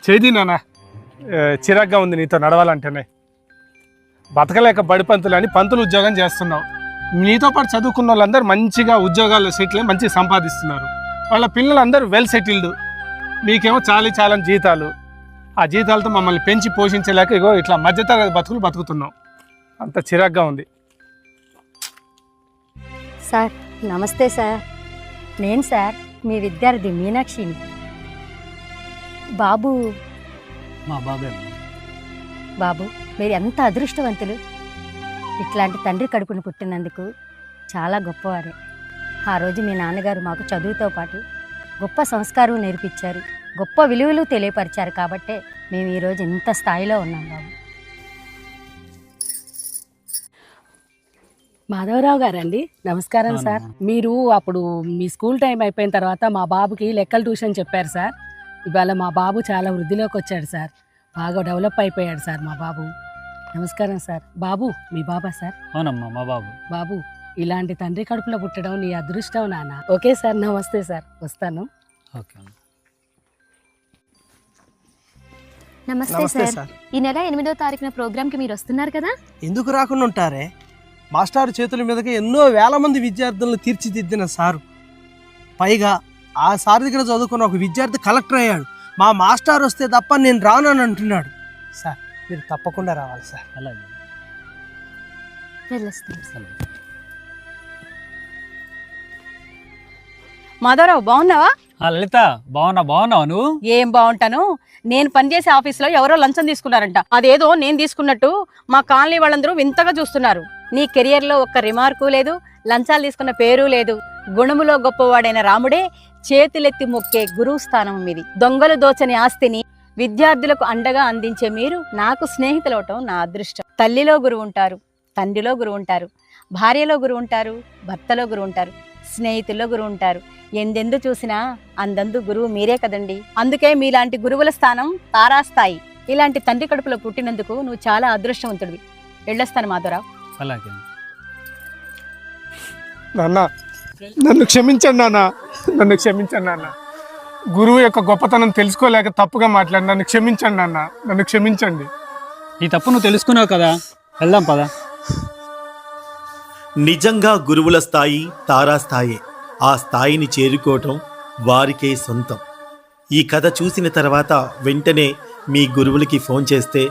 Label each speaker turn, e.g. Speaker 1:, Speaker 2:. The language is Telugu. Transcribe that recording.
Speaker 1: చేది నాన్న, చిరాగ్గా ఉంది నీతో నడవాలంటేనే. బతకలేక బడి పంతులు అని పంతులు ఉద్యోగం చేస్తున్నావు. నీతో పాటు చదువుకున్న వాళ్ళందరూ మంచిగా ఉద్యోగాలు సెటిల్ అయి మంచిగా సంపాదిస్తున్నారు. వాళ్ళ పిల్లలందరూ వెల్ సెటిల్డ్. మీకేమో చాలని జీతాలు. ఆ జీతాలతో మమ్మల్ని పెంచి పోషించలేక ఇగో ఇట్లా మధ్యతరగతి బతుకులు బతుకుతున్నాం. అంత చిరాగ్గా ఉంది.
Speaker 2: సార్ నమస్తే సార్. నేను సార్ మీ విద్యార్థి మీనాక్షిని. బాబు
Speaker 3: మా బాబే.
Speaker 2: బాబు మీరు ఎంత అదృష్టవంతులు. ఇట్లాంటి తండ్రి కడుపును పుట్టినందుకు చాలా గొప్పవారే. ఆ రోజు మీ నాన్నగారు మాకు చదువుతో పాటు గొప్ప సంస్కారం నేర్పించారు, గొప్ప విలువలు తెలియపరిచారు. కాబట్టే మేము ఈరోజు ఇంత స్థాయిలో ఉన్నాం బాబు.
Speaker 4: మాధవరావు గారండి, నమస్కారం సార్. మీరు అప్పుడు మీ స్కూల్ టైం అయిపోయిన తర్వాత మా బాబుకి లెక్కల ట్యూషన్ చెప్పారు సార్. ఇవాళ మా బాబు చాలా వృద్ధిలోకి వచ్చాడు సార్. బాగా డెవలప్ అయిపోయాడు సార్ మా బాబు. నమస్కారం సార్. బాబు మీ బాబా సార్?
Speaker 3: అవునమ్మా మా బాబు.
Speaker 4: బాబు ఇలాంటి తండ్రి కడుపులో పుట్టడం నీ అదృష్టం నాన్న. ఓకే సార్, నమస్తే సార్, వస్తాను.
Speaker 3: ఓకే.
Speaker 5: నమస్తే సార్. ఈ నెల 8వ తారీఖున ప్రోగ్రామ్కి మీరు వస్తున్నారు కదా?
Speaker 6: ఎందుకు రాకుండా ఉంటారే? మాస్టర్ చేతుల మీదకి ఎన్నో వేల మంది విద్యార్థులను తీర్చిదిద్దిన సారు. పైగా ఆ సార్ దగ్గర చదువుకున్న ఒక విద్యార్థి కలెక్టర్ అయ్యాడు. మా మాస్టర్ వస్తే తప్ప నేను రానని అంటున్నాడు. సార్ మీరు తప్పకుండా రావాలి సార్.
Speaker 3: అలాగే.
Speaker 5: వెళ్ళొస్తాం.
Speaker 4: మాధవరావు బాగున్నావా?
Speaker 3: లలిత బాగున్నావా నువ్వు?
Speaker 4: ఏం బాగుంటాను. నేను పనిచేసే ఆఫీస్లో ఎవరో లంచం తీసుకున్నారంట. అదేదో నేను తీసుకున్నట్టు మా కాలనీ వాళ్ళందరూ వింతగా చూస్తున్నారు. నీ కెరియర్లో ఒక్క రిమార్కు లేదు, లంచాలు తీసుకున్న పేరు లేదు. గుణములో గొప్పవాడైన రాముడే చేతులెత్తి మొక్కే గురువు స్థానం మీది. దొంగలు దోచని ఆస్తిని విద్యార్థులకు అండగా అందించే మీరు నాకు స్నేహితులవటం నా అదృష్టం. తల్లిలో గురువు ఉంటారు, తండ్రిలో గురువు ఉంటారు, భార్యలో గురువు ఉంటారు, భర్తలో గురువు ఉంటారు, స్నేహితుల్లో గురువు ఉంటారు. ఎందెందు చూసినా అందందు గురువు మీరే కదండి. అందుకే మీలాంటి గురువుల స్థానం తారాస్థాయి. ఇలాంటి తండ్రి కడుపులో పుట్టినందుకు నువ్వు చాలా అదృష్టవంతుడివి. వెళ్ళొస్తాను మాధవరావు.
Speaker 3: అలాగే.
Speaker 1: నాన్న నన్ను క్షమించండి నాన్న, నన్ను క్షమించండి నాన్న. గురువు యొక్క గొప్పతనం తెలుసుకోలేక తప్పుగా మాట్లాడి నన్ను క్షమించండి నాన్న, నన్ను క్షమించండి.
Speaker 3: ఈ తప్పు నువ్వు తెలుసుకున్నావు కదా, వెళ్దాం పదా.
Speaker 7: నిజంగా గురువుల స్థాయి తారాస్థాయే. ఆ స్థాయిని చేరుకోవటం వారికే సొంతం. ఈ కథ చూసిన తర్వాత వెంటనే మీ గురువులకి ఫోన్ చేస్తే